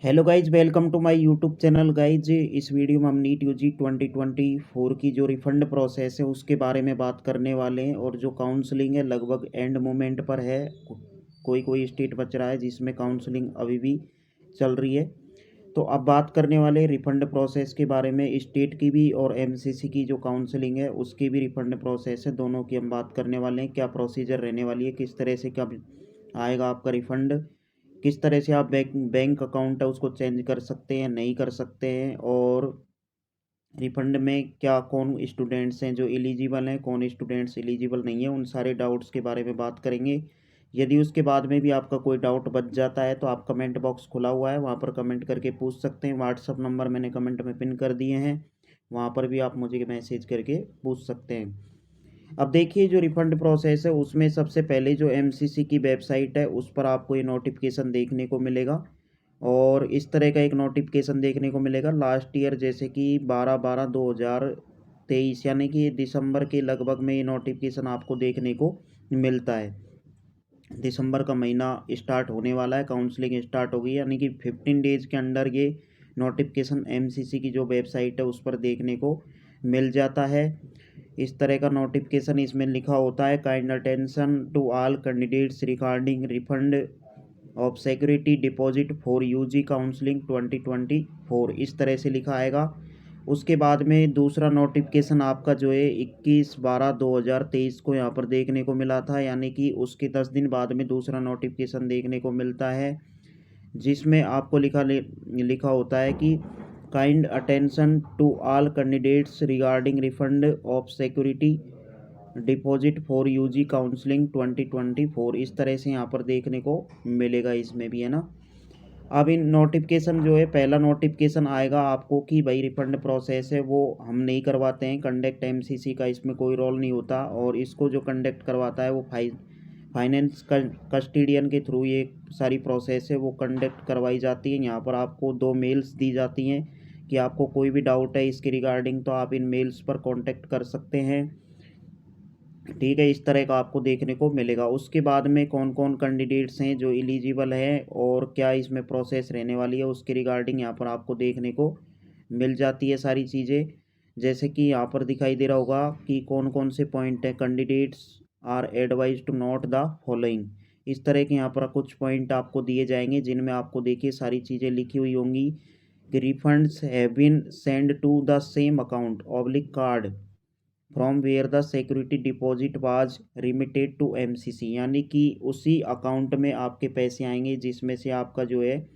Hello guys, welcome to my YouTube channel. Guys, इस video में हम नीट यूजी 2024 की जो रिफंड प्रोसेस है उसके बारे में बात करने वाले हैं। और जो काउंसलिंग है लगभग एंड मोमेंट पर है। कोई कोई स्टेट बच रहा है जिसमें काउंसलिंग अभी भी चल रही है। तो अब बात करने वाले हैं रिफंड प्रोसेस के बारे में। स्टेट की भी और एमसीसी की जो काउंसलिंग है उसकी भी रिफंड प्रोसेस है, दोनों की हम बात करने वाले हैं। क्या प्रोसीजर रहने वाली है, किस तरह से कब आएगा आपका रिफंड, किस तरह से आप बैंक अकाउंट है उसको चेंज कर सकते हैं, नहीं कर सकते हैं, और रिफंड में क्या कौन स्टूडेंट्स हैं जो एलिजिबल हैं, कौन स्टूडेंट्स एलिजिबल नहीं है, उन सारे डाउट्स के बारे में बात करेंगे। यदि उसके बाद में भी आपका कोई डाउट बच जाता है तो आप कमेंट बॉक्स खुला हुआ है, वहाँ पर कमेंट करके पूछ सकते हैं। व्हाट्सअप नंबर मैंने कमेंट में पिन कर दिए हैं, वहाँ पर भी आप मुझे मैसेज करके पूछ सकते हैं। अब देखिए, जो रिफंड प्रोसेस है उसमें सबसे पहले जो एमसीसी की वेबसाइट है उस पर आपको ये नोटिफिकेशन देखने को मिलेगा। और इस तरह का एक नोटिफिकेशन देखने को मिलेगा लास्ट ईयर, जैसे कि 12/12/2023, यानी कि दिसंबर के लगभग में ये नोटिफिकेशन आपको देखने को मिलता है। दिसंबर का महीना स्टार्ट होने वाला है, काउंसलिंग स्टार्ट हो गई, यानी कि 15 डेज के अंदर ये नोटिफिकेशन एमसीसी की जो वेबसाइट है उस पर देखने को मिल जाता है। इस तरह का नोटिफिकेशन इसमें लिखा होता है, kind attention to all candidates regarding refund of security deposit for UG counselling 2024, इस तरह से लिखा आएगा। उसके बाद में दूसरा नोटिफिकेशन आपका जो है 21/12/2023 को यहाँ पर देखने को मिला था, यानी कि उसके 10 दिन बाद में दूसरा नोटिफिकेशन देखने को मिलता है, जिसमें आपको लिखा होता है कि kind attention to all candidates regarding refund of security deposit for UG counselling 2024, इस तरह से यहाँ पर देखने को मिलेगा इसमें भी, है ना। अब इन नोटिफिकेशन जो है, पहला नोटिफिकेशन आएगा आपको कि भाई रिफंड प्रोसेस है वो हम नहीं करवाते हैं, कंडक्ट एमसीसी का इसमें कोई रोल नहीं होता। और इसको जो कंडक्ट करवाता है वो फाइनेंस कस्टोडियन के थ्रू ये सारी प्रोसेस है वो कंडक्ट करवाई जाती है। यहाँ पर आपको 2 मेल्स दी जाती हैं कि आपको कोई भी डाउट है इसके रिगार्डिंग तो आप इन मेल्स पर कॉन्टेक्ट कर सकते हैं। ठीक है, इस तरह का आपको देखने को मिलेगा। उसके बाद में कौन कौन कैंडिडेट्स हैं जो एलिजिबल हैं और क्या इसमें प्रोसेस रहने वाली है उसके रिगार्डिंग यहाँ पर आपको देखने को मिल जाती है सारी चीज़ें। जैसे कि यहाँ पर दिखाई दे रहा होगा कि कौन कौन से पॉइंट हैं। Candidates are advise to note the following, इस तरह के यहाँ पर कुछ पॉइंट आपको दिए जाएंगे जिनमें आपको देखिए सारी चीज़ें लिखी हुई होंगी कि refunds have been send to the same account oblique card from where the security deposit was remitted to MCC, यानी कि उसी अकाउंट में आपके पैसे आएंगे जिसमें से आपका जो है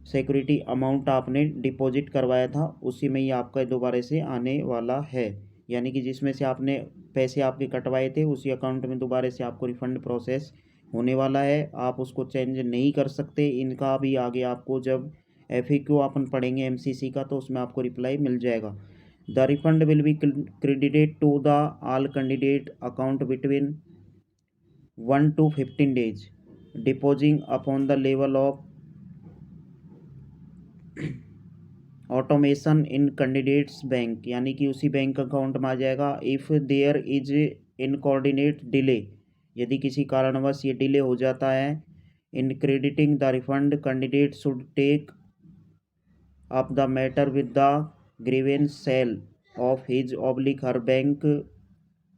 सिक्योरिटी अमाउंट आपने डिपॉजिट करवाया था उसी में ही आपका दोबारा से आने वाला है। यानी कि जिसमें से आपने पैसे आपके कटवाए थे उसी अकाउंट में दोबारा से आपको रिफंड प्रोसेस होने वाला है। आप उसको चेंज नहीं कर सकते। इनका भी आगे आपको जब FAQ अपन पढ़ेंगे एमसीसी का तो उसमें आपको रिप्लाई मिल जाएगा। The refund will be credited to the all candidate account between 1 to 15 days, depositing upon the level of automation in candidate's bank, यानी कि उसी बैंक अकाउंट में आ जाएगा। If there is inordinate delay, यदि किसी कारणवश ये डिले हो जाता है in crediting the refund, candidate should take up the matter with the grievance cell of his oblique her bank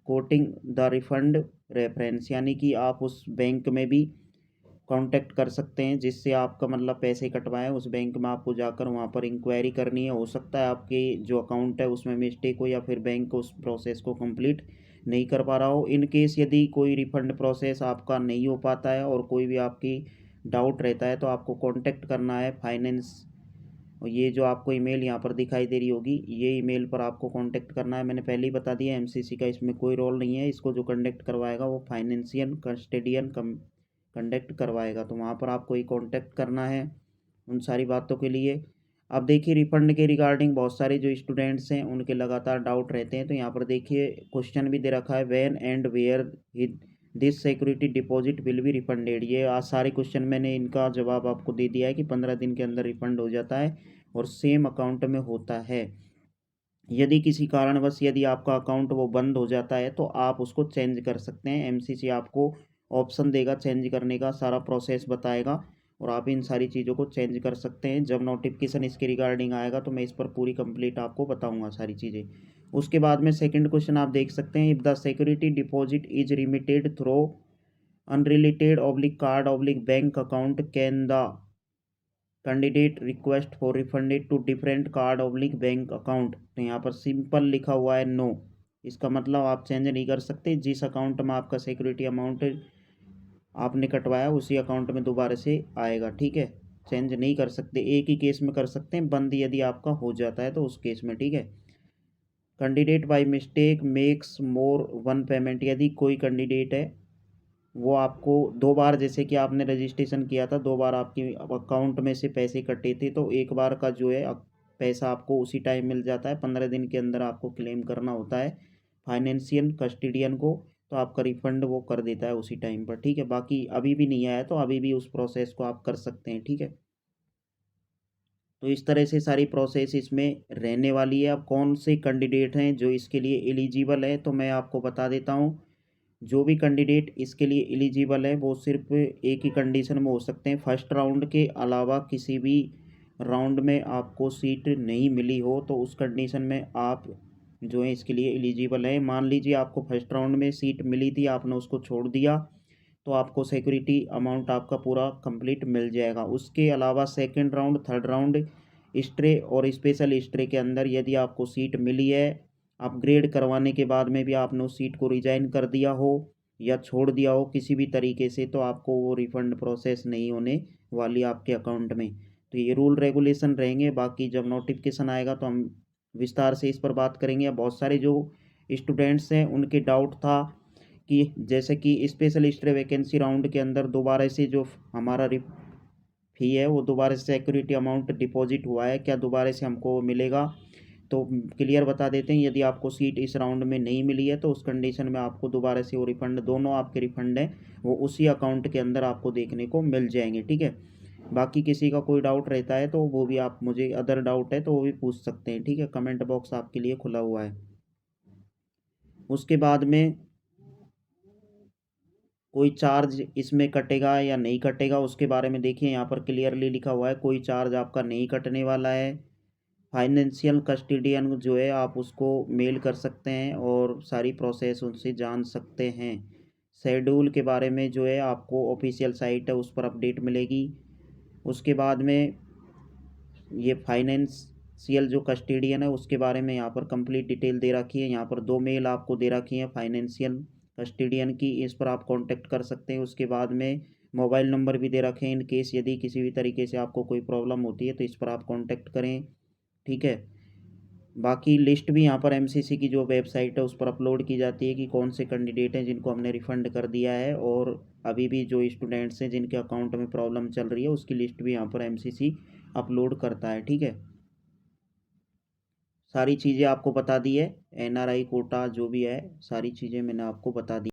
quoting the refund reference, यानी कि आप उस बैंक में भी कांटेक्ट कर सकते हैं जिससे आपका मतलब पैसे कटवाएं। उस बैंक में आपको जाकर वहाँ पर इंक्वायरी करनी है। हो सकता है आपके जो अकाउंट है उसमें मिस्टेक हो या फिर बैंक उस प्रोसेस को कंप्लीट नहीं कर पा रहा हो। इन केस यदि कोई रिफंड प्रोसेस आपका नहीं हो पाता है और कोई भी आपकी डाउट रहता है तो आपको कांटेक्ट करना है फाइनेंस, और ये जो आपको ईमेल यहाँ पर दिखाई दे रही होगी ये ईमेल पर आपको कांटेक्ट करना है। मैंने पहले ही बता दिया एमसीसी का इसमें कोई रोल नहीं है, इसको जो कंडक्ट करवाएगा वो फाइनेंशियल कस्टोडियन कंडक्ट करवाएगा, तो वहाँ पर आपको ही कांटेक्ट करना है उन सारी बातों के लिए। अब देखिए, रिफंड के रिगार्डिंग बहुत सारे जो स्टूडेंट्स हैं उनके लगातार डाउट रहते हैं, तो यहाँ पर देखिए क्वेश्चन भी दे रखा है, when and where this security deposit will be refunded. ये आज सारे क्वेश्चन मैंने इनका जवाब आपको दे दिया है कि 15 दिन के अंदर रिफंड हो जाता है और सेम अकाउंट में होता है। यदि किसी कारणवश यदि आपका अकाउंट वो बंद हो जाता है तो आप उसको चेंज कर सकते हैं। एमसीसी आपको ऑप्शन देगा चेंज करने का, सारा प्रोसेस बताएगा और आप इन सारी चीज़ों को चेंज कर सकते हैं। जब नोटिफिकेशन इसके रिगार्डिंग आएगा तो मैं इस पर पूरी कंप्लीट आपको बताऊंगा सारी चीज़ें। उसके बाद में सेकंड क्वेश्चन आप देख सकते हैं, if the security deposit is remitted through unrelated oblique card oblique bank account can the candidate request for refunded to different card oblique bank account. तो यहाँ पर सिंपल लिखा हुआ है नो। इसका मतलब आप चेंज नहीं कर सकते। जिस अकाउंट में आपका सिक्योरिटी अमाउंट आपने कटवाया उसी अकाउंट में दोबारा से आएगा, ठीक है। चेंज नहीं कर सकते, एक ही केस में कर सकते हैं, बंद यदि आपका हो जाता है तो उस केस में, ठीक है। Candidate by mistake makes more one payment, यदि कोई कैंडिडेट है वो आपको दो बार, जैसे कि आपने रजिस्ट्रेशन किया था, दो बार आपकी अकाउंट में से पैसे कटे थे, तो एक बार का जो है पैसा आपको उसी टाइम मिल जाता है। 15 दिन के अंदर आपको क्लेम करना होता है फाइनेंशियल कस्टडियन को, तो आपका रिफंड वो कर देता है उसी टाइम पर, ठीक है। बाकी अभी भी नहीं आया तो अभी भी उस प्रोसेस को आप कर सकते हैं, ठीक है। तो इस तरह से सारी प्रोसेस इसमें रहने वाली है। अब कौन से कैंडिडेट हैं जो इसके लिए एलिजिबल है, तो मैं आपको बता देता हूँ। जो भी कैंडिडेट इसके लिए एलिजिबल है वो सिर्फ एक ही कंडीशन में हो सकते हैं, फर्स्ट राउंड के अलावा किसी भी राउंड में आपको सीट नहीं मिली हो तो उस कंडीशन में आप जो है इसके लिए एलिजिबल है। मान लीजिए आपको फर्स्ट राउंड में सीट मिली थी, आपने उसको छोड़ दिया, तो आपको सिक्योरिटी अमाउंट आपका पूरा कंप्लीट मिल जाएगा। उसके अलावा second round, third round, stray और स्पेशल स्ट्रे के अंदर यदि आपको सीट मिली है, अपग्रेड करवाने के बाद में भी आपने उस सीट को रिजाइन कर दिया हो या छोड़ दिया हो किसी भी तरीके से, तो आपको वो रिफ़ंड प्रोसेस नहीं होने वाली आपके अकाउंट में। तो ये रूल रेगुलेशन रहेंगे। बाकी जब नोटिफिकेशन आएगा तो हम विस्तार से इस पर बात करेंगे। बहुत सारे जो स्टूडेंट्स हैं उनके डाउट था कि जैसे कि स्पेशल स्ट्रे वैकेंसी राउंड के अंदर दोबारा से जो हमारा फी है वो दोबारा से सिक्योरिटी अमाउंट डिपॉजिट हुआ है, क्या दोबारा से हमको मिलेगा। तो क्लियर बता देते हैं, यदि आपको सीट इस राउंड में नहीं मिली है तो उस कंडीशन में आपको दोबारा से वो रिफ़ंड, दोनों आपके रिफ़ंड हैं वो उसी अकाउंट के अंदर आपको देखने को मिल जाएंगे, ठीक है। बाकी किसी का कोई डाउट रहता है तो वो भी आप मुझे, अदर डाउट है तो वो भी पूछ सकते हैं, ठीक है। कमेंट बॉक्स आपके लिए खुला हुआ है। उसके बाद में कोई चार्ज इसमें कटेगा या नहीं कटेगा उसके बारे में देखिए, यहाँ पर क्लियरली लिखा हुआ है कोई चार्ज आपका नहीं कटने वाला है। फाइनेंशियल कस्टडियन जो है आप उसको मेल कर सकते हैं और सारी प्रोसेस उनसे जान सकते हैं। शेड्यूल के बारे में जो है आपको ऑफिशियल साइट है उस पर अपडेट मिलेगी। उसके बाद में ये फाइनेंशियल जो कस्टडियन है उसके बारे में यहाँ पर कंप्लीट डिटेल दे रखी है। यहाँ पर दो मेल आपको दे रखी है फाइनेंशियल कस्टडियन की, इस पर आप कांटेक्ट कर सकते हैं। उसके बाद में मोबाइल नंबर भी दे रखे हैं, इन केस यदि किसी भी तरीके से आपको कोई प्रॉब्लम होती है तो इस पर आप कांटेक्ट करें, ठीक है। बाकी लिस्ट भी यहाँ पर एमसीसी की जो वेबसाइट है उस पर अपलोड की जाती है कि कौन से कैंडिडेट हैं जिनको हमने रिफ़ंड कर दिया है, और अभी भी जो स्टूडेंट्स हैं जिनके अकाउंट में प्रॉब्लम चल रही है उसकी लिस्ट भी यहाँ पर एमसीसी अपलोड करता है, ठीक है। सारी चीज़ें आपको बता दी है, एनआरआई कोटा जो भी है सारी चीज़ें मैंने आपको बता दी।